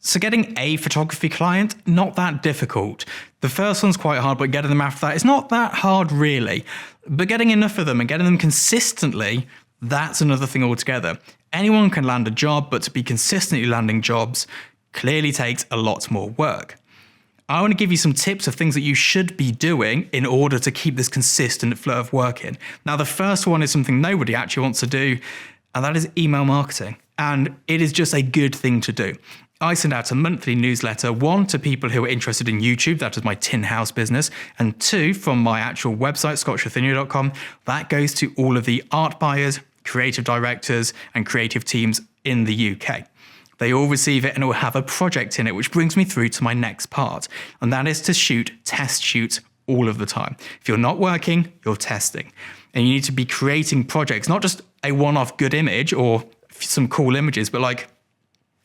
So getting a photography client, not that difficult. The first one's quite hard, but getting them after that, it's not that hard really. But getting enough of them and getting them consistently, that's another thing altogether. Anyone can land a job, but to be consistently landing jobs clearly takes a lot more work. I want to give you some tips of things that you should be doing in order to keep this consistent flow of work in. Now, the first one is something nobody actually wants to do, and that is email marketing. And it is just a good thing to do. I send out a monthly newsletter, one to people who are interested in YouTube, that is my tin house business, and two from my actual website, scottrathenia.com, that goes to all of the art buyers, creative directors, and creative teams in the UK. They all receive it and it will have a project in it, which brings me through to my next part, and that is to shoot test shoots all of the time. If you're not working, you're testing. And you need to be creating projects, not just a one-off good image or some cool images, but like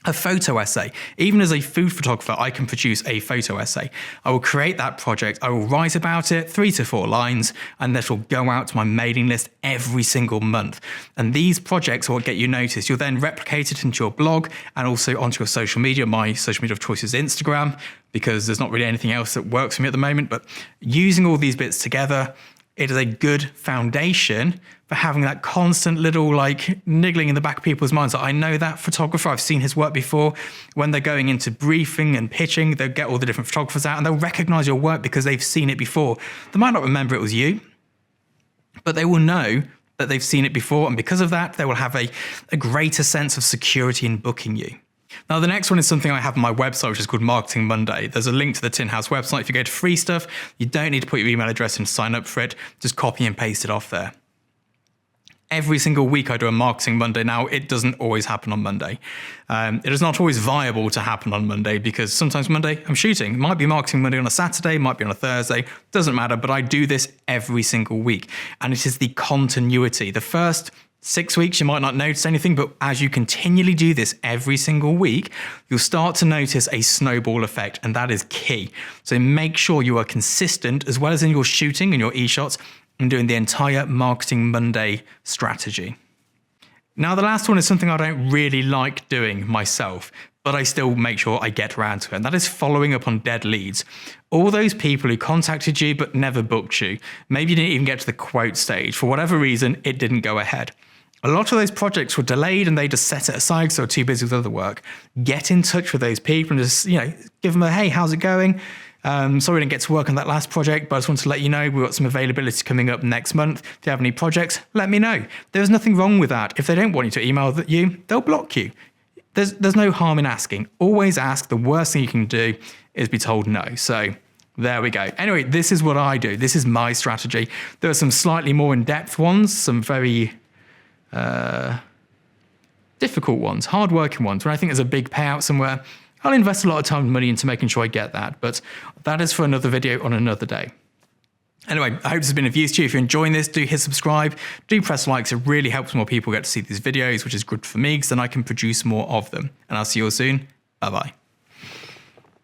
a photo essay. Even as a food photographer, I can produce a photo essay. I will create that project, I will write about it, 3 to 4 lines, and this will go out to my mailing list every single month. And these projects are what get you noticed. You'll then replicate it into your blog and also onto your social media. My social media of choice is Instagram, because there's not really anything else that works for me at the moment. But using all these bits together, it is a good foundation for having that constant little like niggling in the back of people's minds. I know that photographer, I've seen his work before. When they're going into briefing and pitching, they'll get all the different photographers out and they'll recognize your work because they've seen it before. They might not remember it was you, but they will know that they've seen it before. And because of that, they will have a greater sense of security in booking you. Now, the next one is something I have on my website, which is called Marketing Monday. There's a link to the Tin House website. If you go to free stuff, you don't need to put your email address in to sign up for it. Just copy and paste it off there. Every single week I do a Marketing Monday. Now, it doesn't always happen on Monday. It is not always viable to happen on Monday because sometimes Monday I'm shooting. It might be Marketing Monday on a Saturday, might be on a Thursday, doesn't matter, but I do this every single week. And it is the continuity. The first 6 weeks, you might not notice anything, but as you continually do this every single week, you'll start to notice a snowball effect, and that is key. So make sure you are consistent as well as in your shooting and your e-shots and doing the entire Marketing Monday strategy. Now, the last one is something I don't really like doing myself, but I still make sure I get around to it, and that is following up on dead leads. All those people who contacted you but never booked you, maybe you didn't even get to the quote stage. For whatever reason, it didn't go ahead. A lot of those projects were delayed and they just set it aside because they were too busy with other work. Get in touch with those people and just, give them a, hey, how's it going? Sorry we didn't get to work on that last project, but I just wanted to let you know we've got some availability coming up next month. If you have any projects, let me know. There's nothing wrong with that. If they don't want you to email you, they'll block you. There's no harm in asking. Always ask. The worst thing you can do is be told no. So there we go. Anyway, this is what I do. This is my strategy. There are some slightly more in-depth ones, some very difficult ones, hard-working ones, when I think there's a big payout somewhere. I'll invest a lot of time and money into making sure I get that, but that is for another video on another day. Anyway, I hope this has been of use to you. If you're enjoying this, do hit subscribe, do press likes. It really helps more people get to see these videos, which is good for me because then I can produce more of them. And I'll see you all soon. Bye-bye.